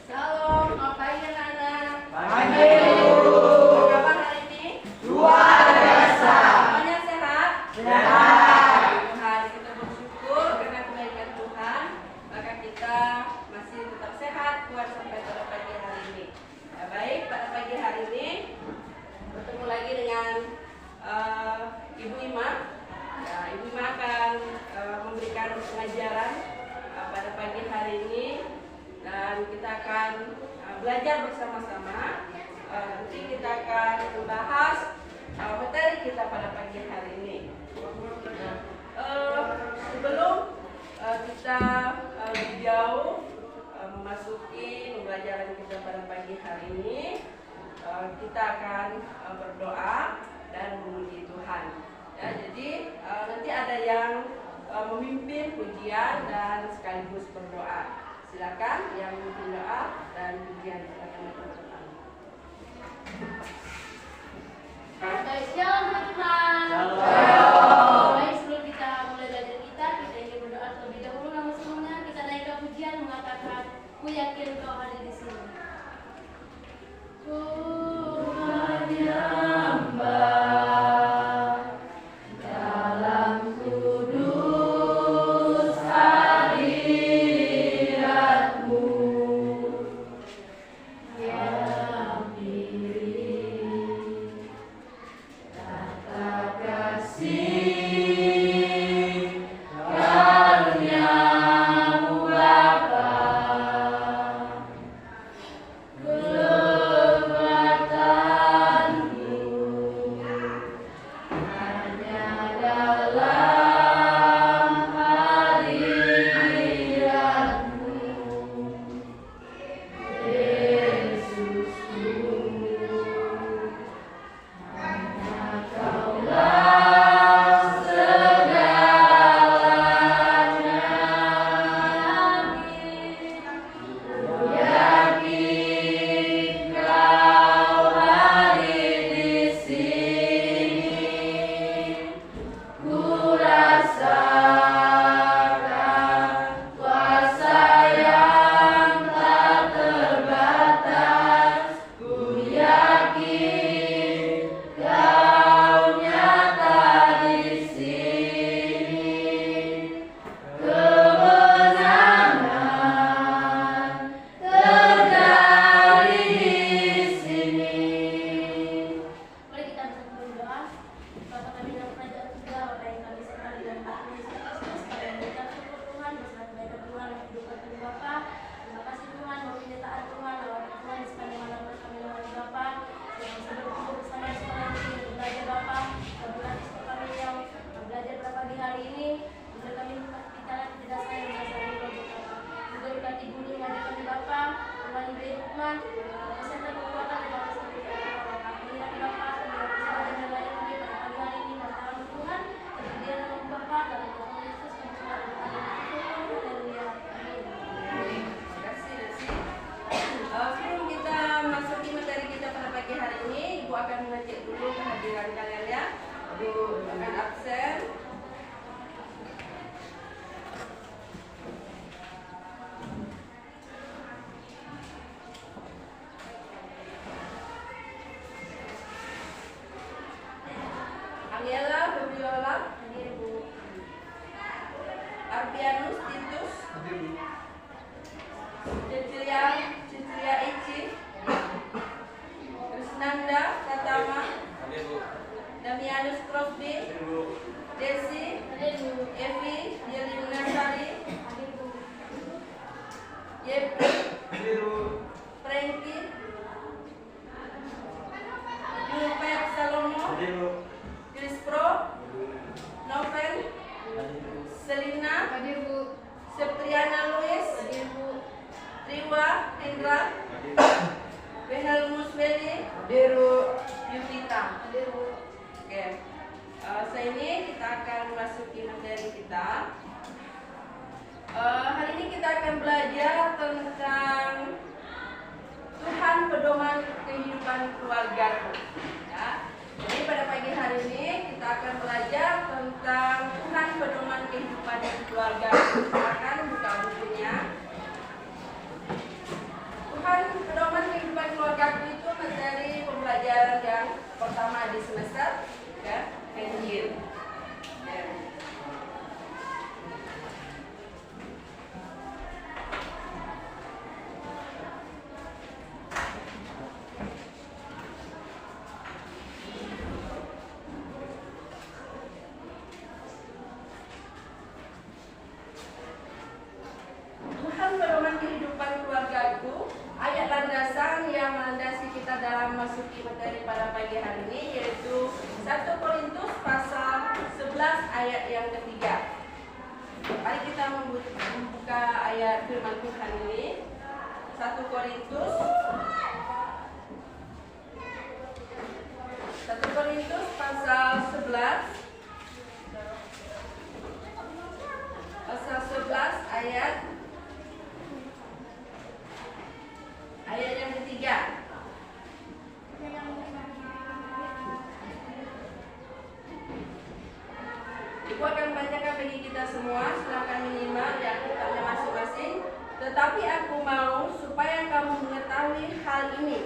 Shalom, selamat pagi anak-anak. Pagi. Apa kabar hari ini? Luar biasa. Semuanya sehat? Sehat. Tuhan, kita bersyukur karena kebaikan Tuhan, maka kita masih tetap sehat, kuat sampai pada pagi hari ini. Ya, baik, pada pagi hari ini bertemu lagi dengan Ibu Ima. Ya, Ibu Ima akan memberikan pengajaran pada pagi hari ini. Dan kita akan belajar bersama-sama. Nanti kita akan membahas materi kita pada pagi hari ini. Sebelum kita lebih jauh memasuki pembelajaran kita pada pagi hari ini, kita akan berdoa dan memuji Tuhan. Ya, jadi nanti ada yang memimpin pujian dan sekaligus berdoa. Silakan yang memimpin doa dan pujian. Silakan teman-teman. Baik, shalom teman-teman. Shalom. Baik, sebelum kita mulai belajar kita ingin berdoa terlebih dahulu. Namun sebelumnya kita naikkan pujian mengatakan, ku yakin kau ada di sini. Tuhan hamba dalam kudus hadirat-Mu yang pilih tata kasih karunia-Mu Bapa, kekuatanmu hanya dalam hadirat-Mu, Yesusku. Hanya Kaulah segalanya. Ku yakin Kau hadir di sini. Ku rasakan kuasa yang tak terbatas. Ku yakin Kau nyata di sini. Kemenangan terjadi di sini. Mari kita bersama berdoa. Bapa kami dalam kerajaan surga, Bapa yang kami sekali dan Tuhan Yesus Kristus, kami mengucap syukur Tuhan beserta kebaikan Tuhan yang kehidupan kami Bapa. Terima kasih Tuhan bahwa penyertaan Tuhan lewat Tuhan di sepanjang mana kami lewati Bapa, yang sudah berkumpul bersama sekolah ini untuk belajar Bapa. Kebetulan istri kami yang belajar pada pagi hari ini, juga kami bicara tidak saya dan saya juga Bapa. Juga berkati guru mengajar kami Bapa, Tuhan beri hikmat, kesehatan kekuatan dan Bapa sampai kepada Bapa. Inilah Bapa, inilah kesehatan dan layak kami pada pagi hari ini dan tahun Tuhan. Terjadilah dalam Bapa dalam nama Yesus kami semua berdoa. Haleluya. Amin. Terima kasih, Desi. Sebelum kita masuki materi kita pada pagi hari ini, Ibu akan mengecek dulu kehadiran kalian ya. Ibu akan absen. Angela, Fabiola, Hadir Bu. Arpianus, Titus, Cecilia Ici, Krisnanda, Pratama, Damianus Crosby, Desi, Hadir Bu. Evi, Yelina Sari, Hadir Bu. Yepri, Frankie, Julpet Salomo, Chris Pro, Novel, Selina, Hadir Bu. Septriana Luis, Hadir Bu. Triwa, Indra, Benel Musweli, Yuvita. Hadir Bu. Oke, setelah ini kita akan masuki materi kita. Hari ini kita akan belajar tentang Tuhan pedoman kehidupan keluargaku. Ya. Jadi pada pagi hari ini kita akan belajar tentang tentang Tuhan pedoman kehidupan keluarga. Silakan buka bukunya. Tuhan pedoman kehidupan keluarga itu materi pembelajaran yang pertama di semester ya, Injil. Ya. Tuhan pedoman kehidupan keluargaku, ayat landasan yang melandasi kita dalam masuki materi pada pagi hari ini yaitu 1 Korintus pasal 11 ayat yang ketiga. Mari kita membuka ayat firman Tuhan ini. 1 Korintus pasal 11 ayat yang ketiga. Ibu akan bacakan bagi kita semua. Silakan menyimak di Alkitabnya masing-masing. Tetapi aku mau supaya kamu mengetahui hal ini,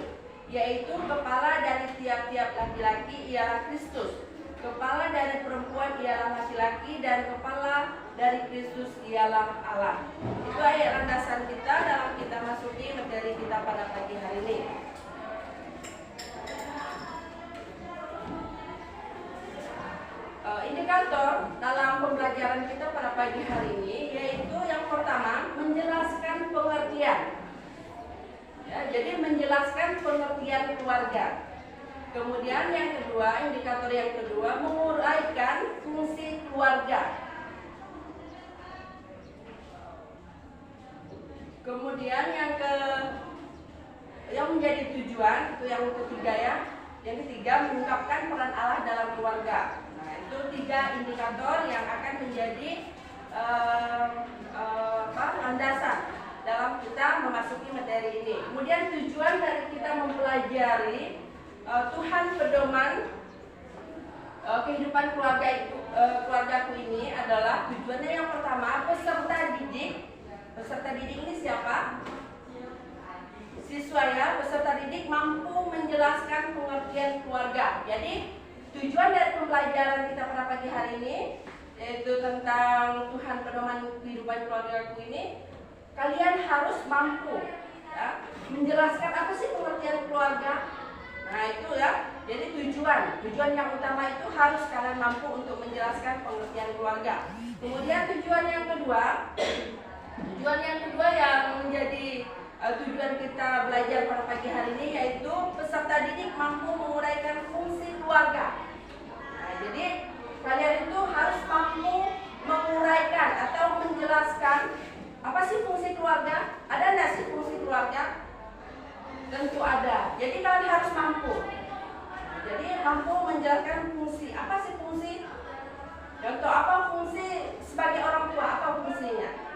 yaitu kepala dari tiap-tiap laki-laki ialah Kristus, kepala dari perempuan ialah laki-laki, dan kepala dari Kristus ialah Allah. Itu ayat landasan kita dalam kita masuki materi kita pada pagi hari ini. Indikator dalam pembelajaran kita pada pagi hari ini yaitu yang pertama menjelaskan pengertian. Ya, jadi menjelaskan pengertian keluarga. Kemudian yang kedua, indikator yang kedua menguraikan fungsi keluarga. Kemudian yang menjadi tujuan itu yang ketiga ya. Yang ketiga mengungkapkan peran Allah dalam keluarga. Nah, itu 3 indikator yang akan menjadi landasan dalam kita memasuki materi ini. Kemudian tujuan dari kita mempelajari Tuhan pedoman kehidupan keluargaku ini adalah tujuannya yang pertama peserta didik. Peserta didik ini siapa? Siswa ya, peserta didik mampu menjelaskan pengertian keluarga. Jadi tujuan dari pembelajaran kita pada pagi hari ini yaitu tentang Tuhan pedoman kehidupan keluargaku ini, kalian harus mampu ya, menjelaskan apa sih pengertian keluarga. Nah itu ya, jadi tujuan yang utama itu harus kalian mampu untuk menjelaskan pengertian keluarga. Kemudian tujuan yang kedua yang menjadi tujuan kita belajar pada pagi hari ini yaitu peserta didik mampu menguraikan fungsi keluarga. Nah, jadi kalian itu harus mampu menguraikan atau menjelaskan apa sih fungsi keluarga? Ada nggak sih fungsi keluarga? Tentu ada. Jadi kalian harus mampu. Nah, jadi mampu menjelaskan fungsi. Apa sih fungsi? Contoh apa fungsi sebagai orang tua? Apa fungsinya?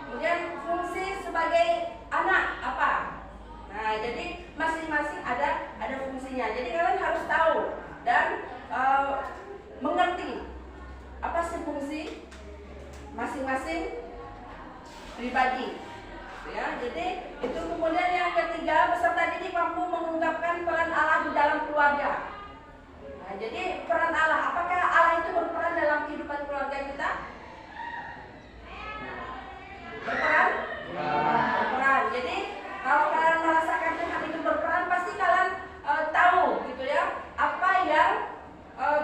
Kemudian fungsi sebagai anak apa? Nah, jadi masing-masing ada fungsinya. Jadi kalian harus tahu dan mengerti apa sih fungsi masing-masing pribadi. Ya, jadi itu. Kemudian yang ketiga, peserta didik mampu mengungkapkan peran Allah di dalam keluarga. Nah, jadi peran Allah, apakah Allah itu berperan dalam kehidupan keluarga kita? Berperan? Berperan. Jadi kalau kalian merasakan Tuhan itu berperan, pasti kalian tahu gitu ya apa yang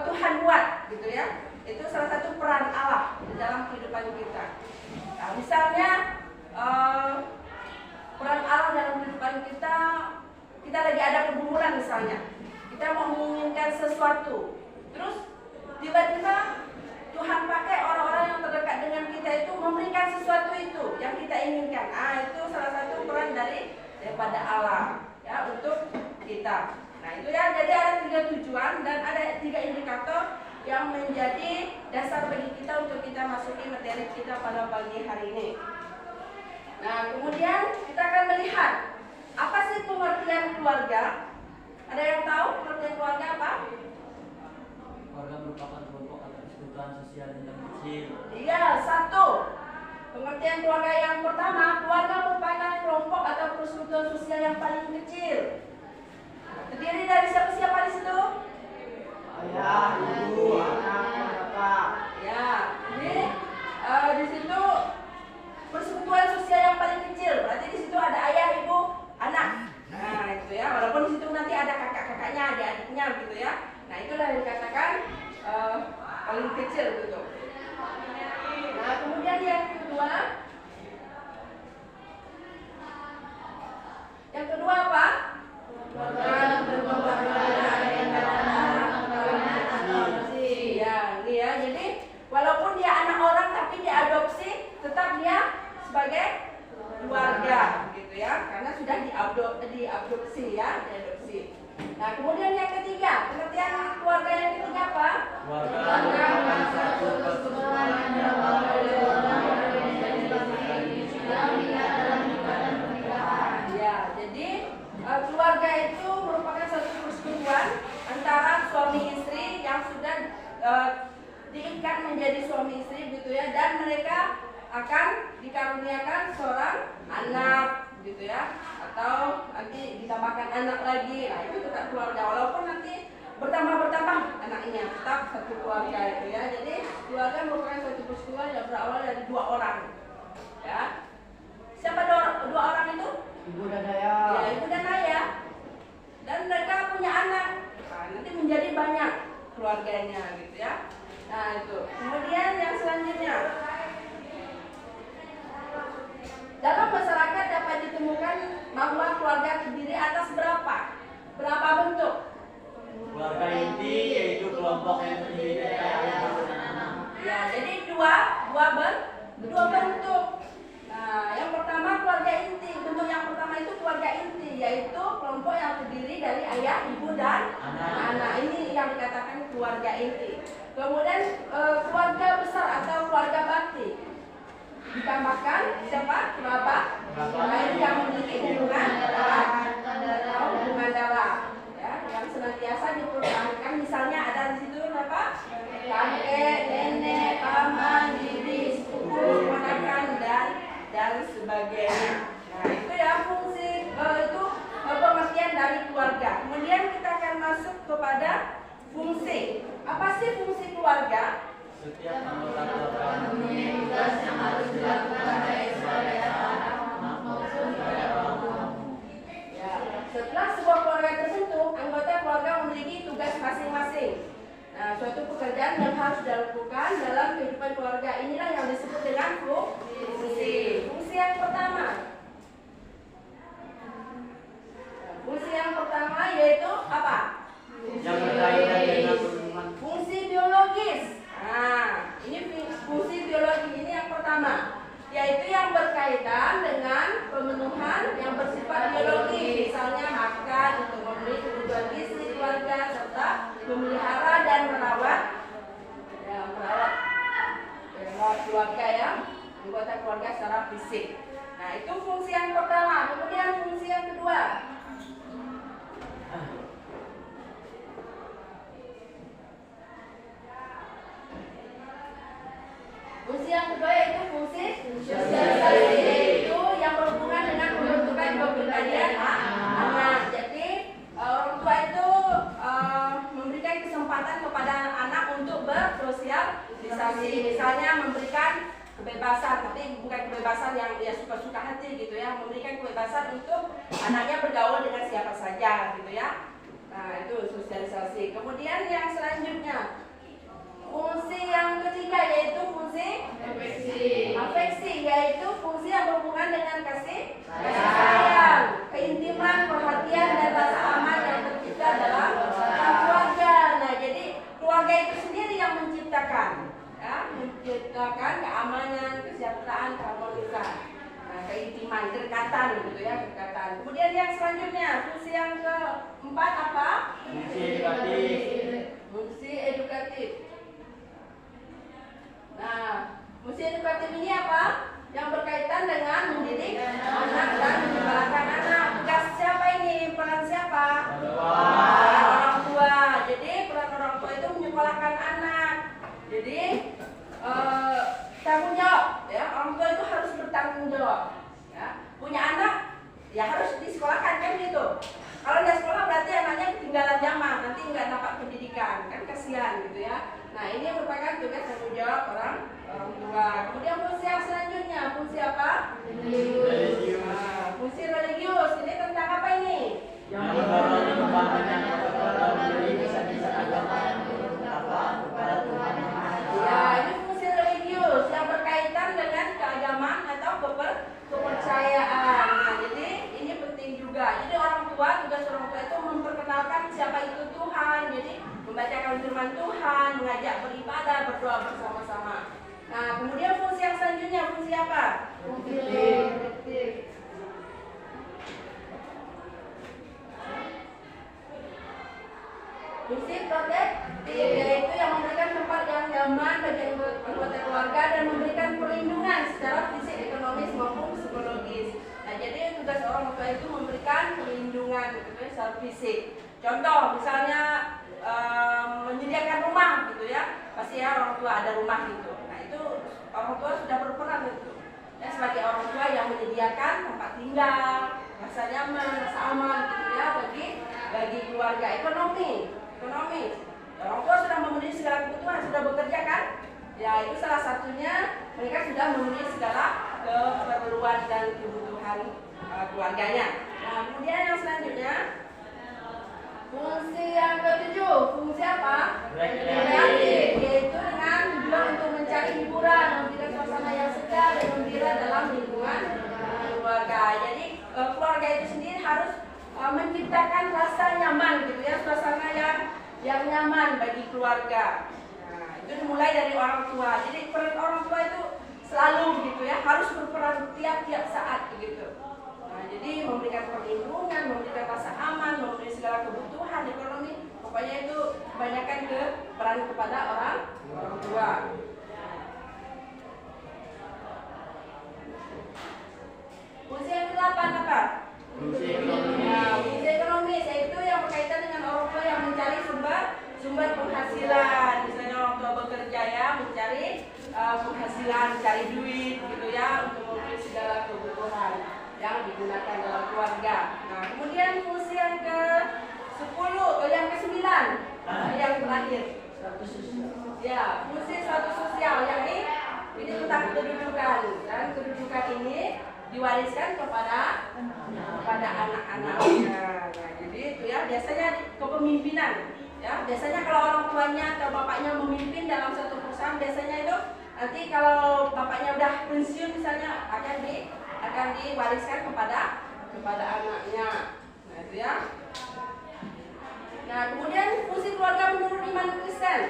Tuhan buat gitu ya. Itu salah satu peran Allah di dalam kehidupan kita. Nah, misalnya peran Allah dalam kehidupan kita lagi ada pergumulan misalnya, kita mau menginginkan sesuatu, terus tiba-tiba Tuhan pakai orang-orang yang terdekat dengan kita itu memberikan sesuatu itu yang kita inginkan. Itu salah satu peran daripada Allah ya untuk kita. Nah itu ya, jadi ada 3 tujuan dan ada 3 indikator yang menjadi dasar bagi kita untuk kita masuki materi kita pada pagi hari ini. Nah kemudian kita akan melihat apa sih pengertian keluarga. Ada yang tahu pengertian keluarga apa? Keluarga merupakan kelompok atau kesatuan keselamatan sosial yang terkecil. Iya, satu. Pengertian keluarga yang pertama, keluarga merupakan kelompok atau persekutuan sosial yang paling kecil. Terdiri dari siapa-siapa di situ? Ayah, ibu, anak, bapak. Ya, jadi di situ persekutuan sosial yang paling kecil. Berarti di situ ada ayah, ibu, anak. Nah, itu ya. Walaupun di situ nanti ada kakak-kakaknya, adik-adiknya gitu ya. Nah, itulah yang dikatakan paling kecil gitu. Nah, kemudian yang kedua. Yang kedua apa? Ya, ini ya. Jadi walaupun dia anak orang tapi diadopsi, tetap dia sebagai keluarga gitu ya. Karena sudah diadopsi ya, diadopsi. Nah, kemudian yang ketiga, pengertian keluarga yang ketiga apa? Keluarga merupakan satu persatuan yang Ya, jadi keluarga itu merupakan satu persekutuan antara suami istri yang sudah diikat menjadi suami istri gitu ya, dan mereka akan dikaruniakan seorang anak gitu ya, atau nanti ditambahkan anak lagi. Nah, itu tetap keluarga walaupun nanti bertambah anaknya, tetap satu keluarga itu ya. Jadi keluarga merupakan satu persekutuan yang berawal dari dua orang ya. Siapa dua orang itu? Ibu dan ayah. Ya, ibu dan ayah. Dan mereka punya anak. Nah, nanti menjadi banyak keluarganya gitu ya. Nah, itu. Kemudian yang selanjutnya. Dalam masyarakat dapat ditemukan bahwa keluarga terdiri atas berapa bentuk? keluarga inti, yaitu kelompok yang terdiri dari ayah dan anak. Ya, jadi dua bentuk. Nah, yang pertama keluarga inti. Bentuk yang pertama itu keluarga inti, yaitu kelompok yang terdiri dari ayah, ibu, dan anak. Ini yang dikatakan keluarga inti. Kemudian keluarga besar atau keluarga bakti. Ditambahkan siapa? Bapak, lain yang memiliki hubungan darah, ya, yang senantiasa dipertahankan. Misalnya ada di situ apa? Kakek, nenek, paman, bibi, sepupu, ponakan, dan sebagainya. Nah, itu ya fungsi itu pengertian dari keluarga. Kemudian kita akan masuk kepada fungsi. Apa sih fungsi keluarga? Setiap anggota keluarga Mempunyai tugas yang harus dilakukan baik sebagai anak maupun sebagai orang tua. Ya, setelah sebuah keluarga terbentuk, anggota keluarga memiliki tugas masing-masing. Nah, suatu pekerjaan yang harus dilakukan dalam kehidupan keluarga, inilah yang disebut dengan fungsi. Fungsi yang pertama. Fungsi yang pertama yaitu apa? yang berkaitan dengan hubungan Fungsi biologis. Nah, ini fungsi biologi ini yang pertama, yaitu yang berkaitan dengan pemenuhan yang bersifat biologi, misalnya makan untuk memenuhi kebutuhan gizi keluarga, serta memelihara dan merawat keluarga ya, anggota keluarga secara fisik. Nah, itu fungsi yang pertama. Kemudian fungsi yang kedua. Fungsi yang kedua yaitu fungsi sosialisasi, yaitu yang berhubungan dengan pembentukan kepribadian anak. Jadi orang tua itu memberikan kesempatan kepada anak untuk bersosialisasi, misalnya memberikan kebebasan, tapi bukan kebebasan yang dia suka-suka hati gitu ya, memberikan kebebasan untuk anaknya bergaul dengan siapa saja gitu ya. Nah, itu sosialisasi. Kemudian yang selanjutnya, fungsi yang ketiga yaitu fungsi afeksi, yaitu fungsi yang berhubungan dengan kasih sayang, keintiman, perhatian, dan rasa aman yang tercipta dalam keluarga. Nah, jadi keluarga itu sendiri yang menciptakan, ya, menciptakan keamanan, kesejahteraan, keharmonisan, nah, keintiman, kedekatan gitu ya, kedekatan. Kemudian yang selanjutnya, fungsi yang keempat apa? fungsi edukatif. Fungsi edukatif. Nah, fungsi edukatif ini apa? Yang berkaitan dengan mendidik anak dan menyekolahkan anak. Tugas siapa ini? Peran siapa? Peran orang tua. Jadi peran orang tua itu menyekolahkan anak. Jadi tanggung jawab, ya, orang tua itu harus bertanggung jawab. Ya. Punya anak, ya harus disekolahkan kan gitu. Kalau nggak sekolah berarti anaknya ketinggalan zaman, nanti nggak dapat pendidikan, kan kasihan gitu ya. Nah ini merupakan tugas tanggung jawab orang tua. Kemudian fungsi yang selanjutnya, fungsi apa? Religius. Nah, fungsi religius, ini tentang apa ini? Yang mendorong kembangnya kepada menjadi kisah-kisah agama yang bertakwa kepada Tuhan Yang Maha Esa. Ya, ini fungsi religius yang berkaitan dengan keagamaan atau kepercayaan. Nah, jadi ini penting juga. Jadi tugas orang tua itu memperkenalkan siapa itu Tuhan. Jadi membacakan firman Tuhan, mengajak beribadah, berdoa bersama-sama. Nah, kemudian fungsi yang selanjutnya, fungsi apa? Protektif. Fungsi protektif yaitu yang memberikan tempat yang nyaman bagi anggota keluarga dan memberikan perlindungan secara fisik, ekonomis maupun psikologis. Nah, jadi tugas orang tua itu memberikan perlindungan gitu ya, secara fisik. Contoh, misalnya menyediakan rumah gitu ya, pasti ya orang tua ada rumah gitu. Nah, itu orang tua sudah berperan itu. Ya, sebagai orang tua yang menyediakan tempat tinggal, rasa nyaman, rasa aman gitu ya bagi keluarga. Ekonomi. Orang tua sudah memenuhi segala kebutuhan, sudah bekerja kan? Ya, itu salah satunya mereka sudah memenuhi segala keperluan dan kebutuhan keluarganya. Nah, kemudian yang selanjutnya fungsi yang ketujuh, fungsi apa? Kreatif, yaitu dengan tujuan untuk mencari hiburan, memberikan suasana yang segar dan gembira dalam lingkungan keluarga. Jadi keluarga itu sendiri harus menciptakan rasa nyaman gitu ya, suasana yang nyaman bagi keluarga. Nah, itu dimulai dari orang tua. Jadi peran orang tua itu selalu gitu ya, harus berperan tiap-tiap saat begitu. Nah, jadi memberikan perlindungan, memberikan rasa aman, memberi segala kebutuhan ekonomi. Pokoknya itu kebanyakan peran kepada orang tua. Fungsi yang ke-8 apa? Fungsi ekonomi. Nah, fungsi ekonomi yaitu yang berkaitan dengan orang tua yang mencari sumber penghasilan. Misalnya orang tua bekerja ya, mencari penghasilan, cari duit gitu ya untuk memenuhi segala kebutuhan yang digunakan dalam keluarga. Nah, kemudian fungsi yang ke-10 atau yang ke-9, yang terakhir. Ya, fungsi status sosial yang ini tentang kedudukan, dan kedudukan ini diwariskan kepada anak-anaknya. Nah, jadi itu ya biasanya kepemimpinan. Ya, biasanya kalau orang tuanya atau bapaknya memimpin dalam satu perusahaan, biasanya itu nanti kalau bapaknya udah pensiun misalnya akan diwariskan kepada anaknya. Nah, itu ya. Nah, kemudian fungsi keluarga menurut iman Kristen.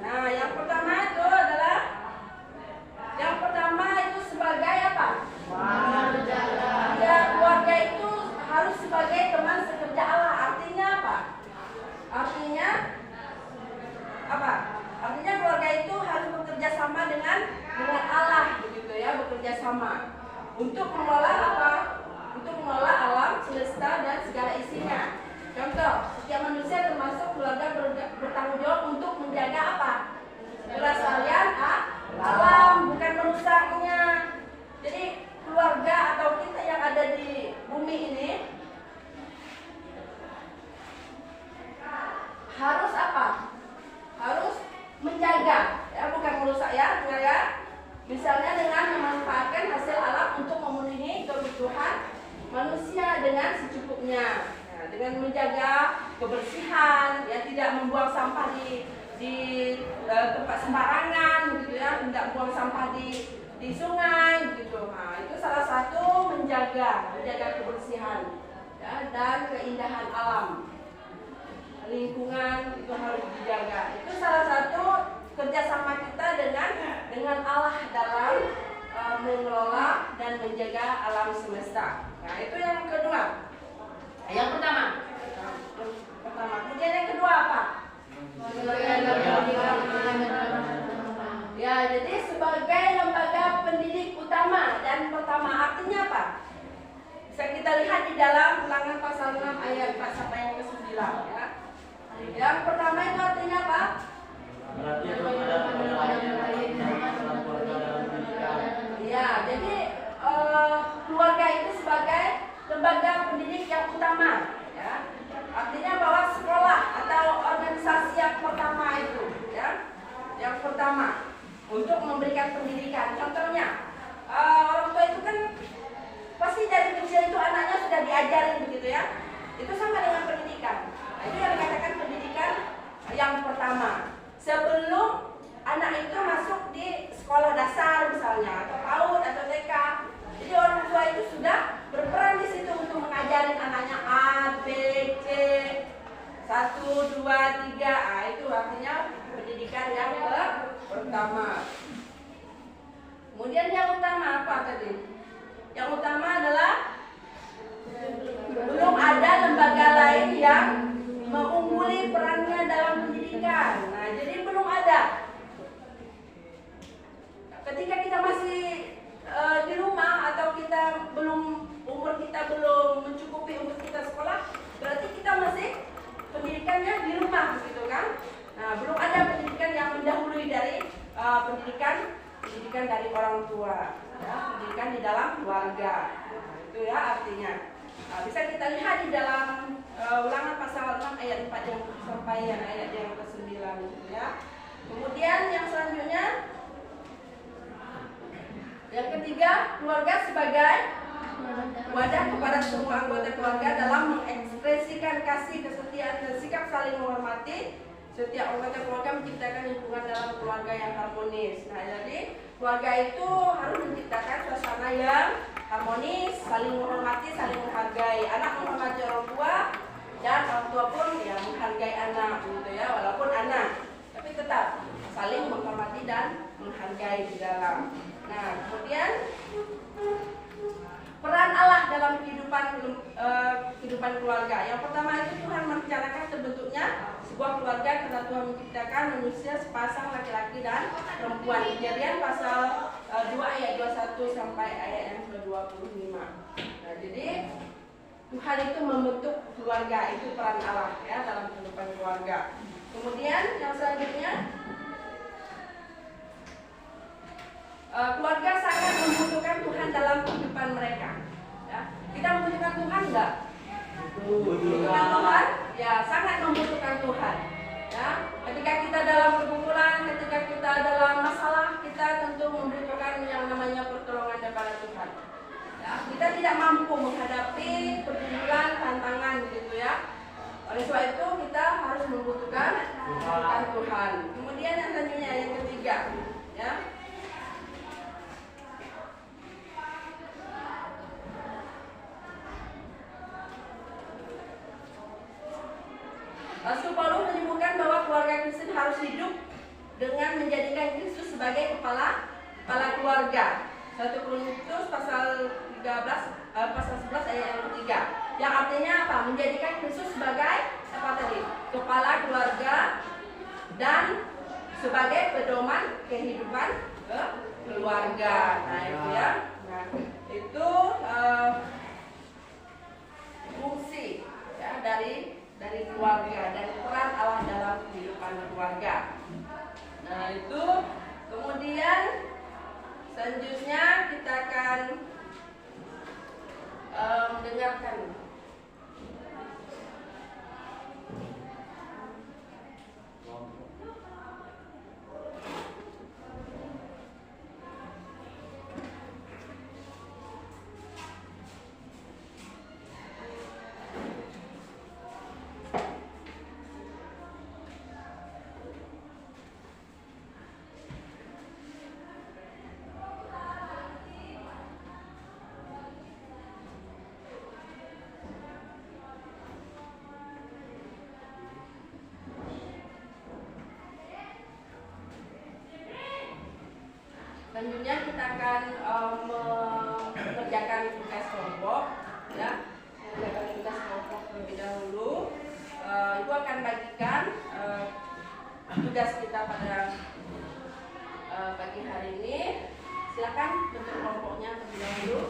Nah, yang pertama itu sebagai apa? Ya, keluarga itu harus sebagai teman sekerja Allah. Artinya apa? Artinya keluarga itu harus bekerja sama dengan Allah begitu ya, bekerja sama untuk mengelola apa? Untuk mengelola alam semesta dan segala isinya. Contoh, setiap manusia termasuk keluarga bertanggung jawab untuk menjaga apa? Kelestarian alam, bukan merusaknya. Jadi keluarga atau kita yang ada di bumi ini harus apa? Harus menjaga, ya, bukan merusak ya, dengar ya. Misalnya dengan memanfaatkan hasil alam untuk memenuhi kebutuhan manusia dengan secukupnya. Nah, dengan menjaga kebersihan, ya, tidak membuang sampah di tempat sembarangan gitu ya, tidak buang sampah di sungai gitu. Nah, itu salah satu menjaga kebersihan ya, dan keindahan alam. Lingkungan itu harus dijaga. Itu salah satu kerjasama kita dengan Allah dalam mengelola dan menjaga alam semesta. Nah, itu yang kedua. Yang pertama. Kemudian yang kedua apa? Ya, jadi sebagai lembaga pendidik utama dan pertama, artinya apa? Bisa kita lihat di dalam Ulangan pasal 6 ayat 4 sampai yang ke-9 ya. Yang pertama itu artinya apa? Berarti kepada memberikan pendidikan. Contohnya, orang tua itu kan pasti dari kecil itu anaknya sudah diajarin begitu ya. Itu sama dengan pendidikan. Nah, itu yang dikatakan pendidikan yang pertama. Sebelum anak itu masuk di sekolah dasar misalnya, atau PAUD atau TK, jadi orang tua itu sudah berperan di situ untuk mengajarin anaknya A, B, C, 1, 2, 3. Ah, itu artinya pendidikan yang pertama. Kemudian yang utama apa tadi? Yang utama adalah belum ada lembaga lain yang mengungguli perannya dalam pendidikan. Nah, jadi belum ada. Ketika kita masih di rumah atau umur kita belum mencukupi untuk kita sekolah, berarti kita masih pendidikannya di rumah gitu kan. Nah, belum ada pendidikan yang mendahului dari pendidikan dari orang tua, ya, pendidikan di dalam keluarga. Nah, itu ya artinya. Nah, bisa kita lihat di dalam Ulangan pasal 6 ayat 4 sampai ayat yang ke-9 ya. Kemudian yang selanjutnya, yang ketiga, keluarga sebagai wadah kepada semua anggota keluarga dalam mengekspresikan kasih, kesetiaan, dan sikap saling menghormati. Setiap anggota keluarga menciptakan lingkungan dalam keluarga yang harmonis. Nah, jadi keluarga itu harus menciptakan suasana yang harmonis, saling menghormati, saling menghargai. Anak menghormati orang tua, dan orang tua pun ya menghargai anak gitu ya, walaupun anak, tapi tetap saling menghormati dan menghargai di dalam. Nah, kemudian peran Allah dalam kehidupan keluarga. Yang pertama itu Tuhan merencanakan terbentuknya sebuah keluarga karena Tuhan menciptakan manusia sepasang laki-laki dan perempuan. Kejadian pasal 2 ayat 21 sampai ayat yang ke-25. Nah, jadi Tuhan itu membentuk keluarga, itu peran Allah ya dalam kehidupan keluarga. Kemudian yang selanjutnya, keluarga sangat membutuhkan Tuhan dalam kehidupan mereka. Ya. Kita membutuhkan Tuhan enggak? Membutuhkan Tuhan? Ya, sangat membutuhkan Tuhan. Ya. Ketika kita dalam pergumulan, ketika kita dalam masalah, kita tentu membutuhkan yang namanya pertolongan daripada Tuhan. Ya. Kita tidak mampu menghadapi pergumulan, tantangan gitu ya. Oleh sebab itu kita harus membutuhkan Tuhan. Kemudian yang selanjutnya, yang ketiga, ya. Rasul Paulus menyebutkan bahwa keluarga Kristen harus hidup dengan menjadikan Kristus sebagai kepala keluarga. 1 Korintus pasal 11 ayat yang ketiga. Yang artinya apa? Menjadikan Kristus sebagai apa tadi? Kepala keluarga dan sebagai pedoman kehidupan keluarga. Nah, itu ya. Nah, itu fungsi ya dari keluarga dan peran Allah dalam kehidupan keluarga. Nah, itu kemudian selanjutnya kita akan mendengarkan selanjutnya kita akan mengerjakan tugas kelompok ya. Mengerjakan tugas kelompok terlebih dahulu. Ibu akan bagikan tugas kita pada pagi hari ini. Silakan bentuk kelompoknya terlebih dahulu.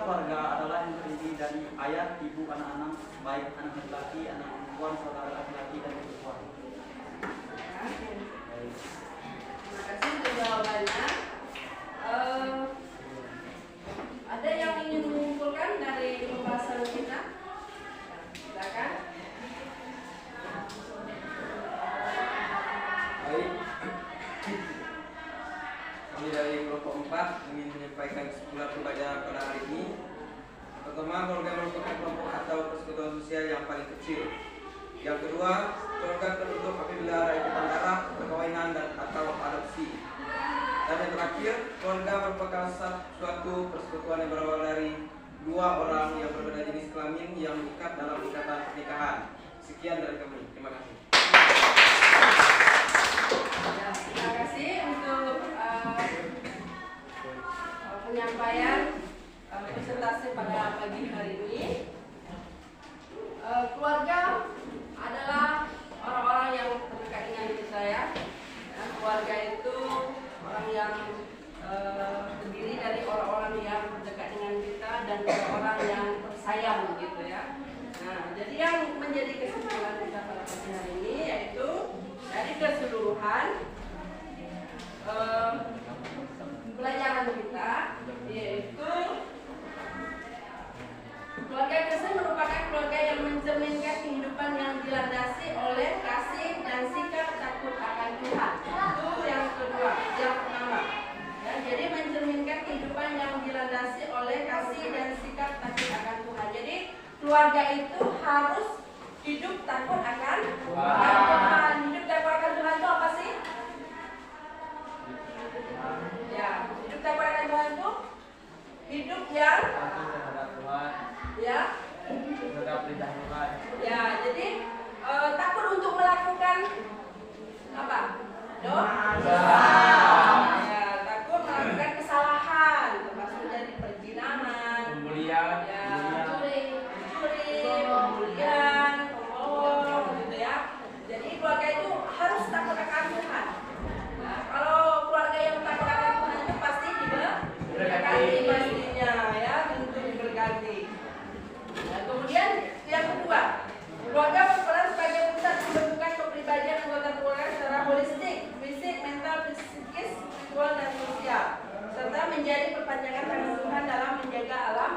keluarga adalah yang terdiri dari ayah, ibu, anak-anak, baik anak laki-laki, anak perempuan, saudara laki-laki dan perempuan. Terima kasih untuk jawabannya. Ada yang ingin mengumpulkan dari pembahasan kita? Silakan. Baik, kami dari kelompok 4 ingin menyampaikan kesimpulan pembelajaran pada hari ini. Pertama, keluarga merupakan kelompok atau persekutuan sosial yang paling kecil. Yang kedua, keluarga terbentuk apabila ada ikatan darah, perkawinan dan atau adopsi. Dan yang terakhir, keluarga merupakan suatu persekutuan yang berawal dari dua orang yang berbeda jenis kelamin yang diikat dalam ikatan pernikahan. Sekian dari kami. Terima kasih. Ya, terima kasih untuk penyampaian presentasi pada pagi hari ini. Keluarga adalah orang-orang yang terdekat dengan kita ya. Keluarga itu orang yang terdiri dari orang-orang yang terdekat dengan kita dan orang-orang yang tersayang gitu ya. Nah, jadi yang menjadi kesimpulan kita pada pagi hari ini yaitu dari keseluruhan pelajaran kita yaitu keluarga Kristen merupakan keluarga yang mencerminkan kehidupan yang dilandasi oleh kasih dan sikap takut akan Tuhan. Itu yang kedua, yang pertama. Ya, jadi mencerminkan kehidupan yang dilandasi oleh kasih dan sikap takut akan Tuhan. Jadi keluarga itu harus hidup takut akan Tuhan. Hidup takut akan Tuhan itu apa sih? Ya, hidup takut akan Tuhan itu hidup yang ya, ya, jadi takut untuk melakukan apa? Dosa. Ya, takut melakukan kesalahan, termasuk jadi perzinahan, Pembulian, ya, mencuri, pembulian, pembohong, gitu ya. Jadi keluarga itu harus takut akan Tuhan. Nah, kalau keluarga yang takut akan Tuhan itu pasti diberkati pastinya, ya, tentu diberkati. Nah, kemudian yang kedua, keluarga berperan sebagai pusat pembentukan kepribadian anggota keluarga secara holistik, fisik, mental, psikis, spiritual, dan sosial, serta menjadi perpanjangan tangan Tuhan dalam menjaga alam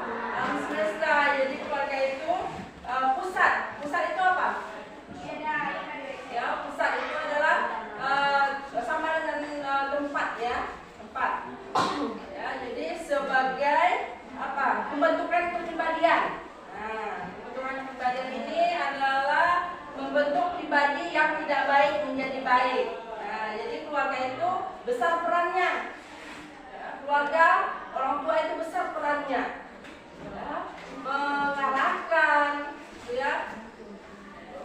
semesta. Jadi keluarga itu pusat. Pusat itu apa? Ya, pusat itu adalah sama dengan tempat ya, tempat. Ya, jadi sebagai apa? Pembentukan kepribadian. Nah, pembentukan kepribadian ini adalah membentuk pribadi yang tidak baik menjadi baik. Nah, jadi keluarga itu besar perannya. Ya, keluarga orang tua itu besar perannya. Ya, mengarahkan, ya,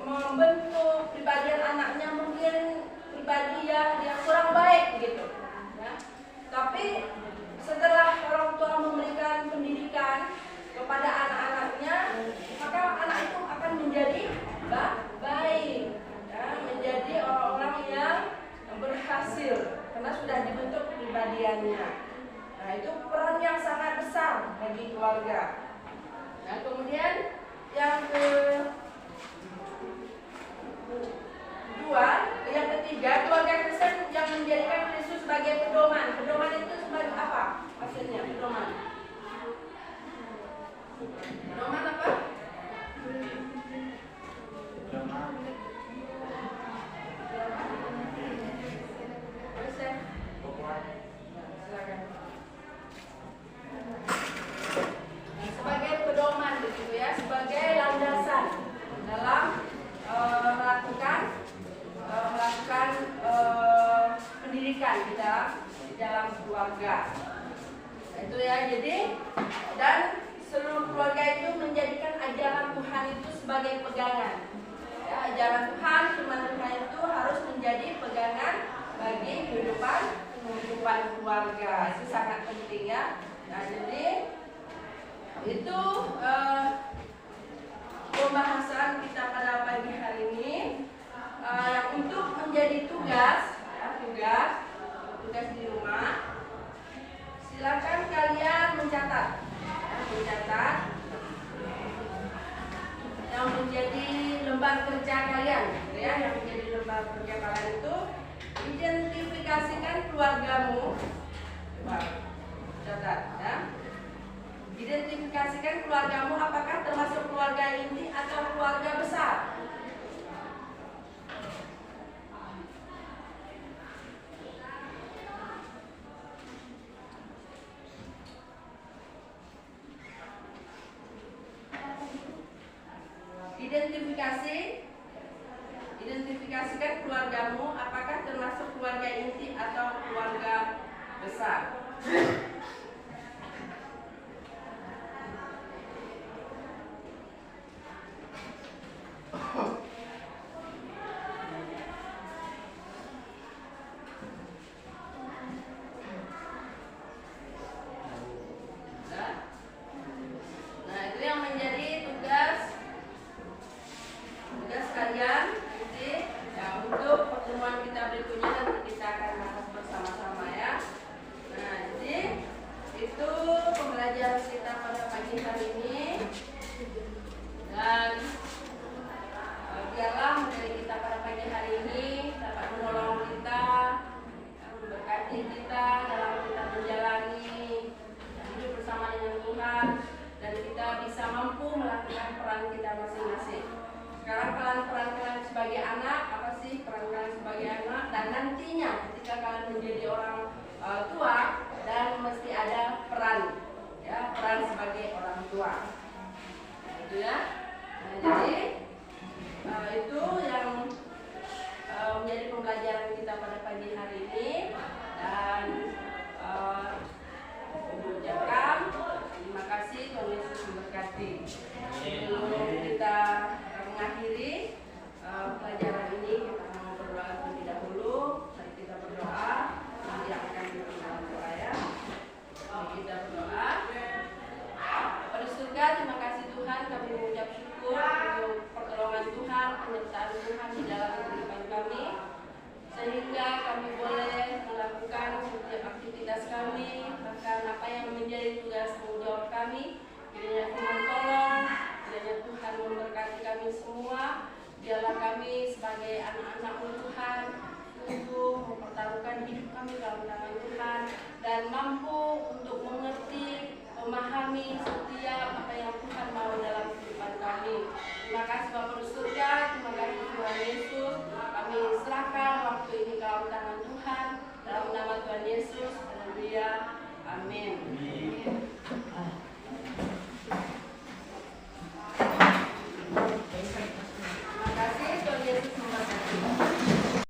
membentuk pribadian anaknya mungkin pribadi yang kurang baik gitu. Ya. Tapi setelah orang tua memberikan pendidikan kepada anak-anaknya, maka anak itu akan menjadi baik, ya, menjadi orang-orang yang berhasil karena sudah dibentuk kepribadiannya. Nah, itu peran yang sangat besar bagi keluarga. Nah, kemudian yang yang ketiga, keluarga Kristen yang menjadikan Kristus sebagai pedoman. Pedoman itu sebagai apa? Maksudnya pedoman. Pedoman apa? Sebagai pedoman begitu ya, sebagai landasan dalam melakukan pendidikan di dalam keluarga. Itu ya, jadi dan seluruh keluarga itu menjadikan ajaran Tuhan itu sebagai pegangan. Ya, ajaran Tuhan, firman Tuhan itu harus menjadi pegangan bagi kehidupan keluarga. Itu sangat penting ya. Nah, jadi itu pembahasan kita pada pagi hari ini. Untuk menjadi tugas di rumah, silakan kalian mencatat mencatat yang menjadi lembar kerja kalian, gitu ya. Yang menjadi lembar kerja kalian itu identifikasikan keluargamu. Coba catat ya. Identifikasikan keluargamu, apakah termasuk keluarga inti atau keluarga besar. Identifikasikan keluargamu, apakah termasuk keluarga inti atau keluarga besar. Nah, itu yang menjadi tugas kalian nanti ya, untuk pertemuan kita berikutnya, nanti kita akan bahas bersama-sama ya. Nah, jadi itu pembelajaran kita pada pagi hari ini, dan biarlah materi kita pada pagi hari ini dapat menolong kita, memberkati kita dalam kita menjalani hidup bersama dengan Tuhan, dan kita bisa mampu melakukan peran kita masing-masing. Sekarang peran kalian sebagai anak, apa sih peran kalian sebagai anak? Dan nantinya ketika kalian menjadi orang tua, dan mesti ada peran, ya, peran sebagai orang tua, gitu ya. Nah, jadi itu yang menjadi pembelajaran kita pada pagi hari ini, dan mengucapkan terima kasih, Tuhan Yesus memberkati. Sebelum kita mengakhiri pelajaran ini, kita mau berdoa terlebih dahulu. Mari kita berdoa, nanti akan kita doa ya. Mari kita berdoa. Pada surga, terima kasih Tuhan, kami mengucap syukur untuk pertolongan Tuhan, penyertaan Tuhan di dalam kehidupan kami, sehingga kami boleh melakukan setiap aktivitas kami, bahkan apa yang menjadi tugas tanggung jawab kami. Kiranya Tuhan tolong, kiranya Tuhan memberkati kami semua. Biarlah kami sebagai anak-anak Tuhan untuk mempertaruhkan hidup kami dalam tangan Tuhan, dan mampu untuk mengerti, memahami setiap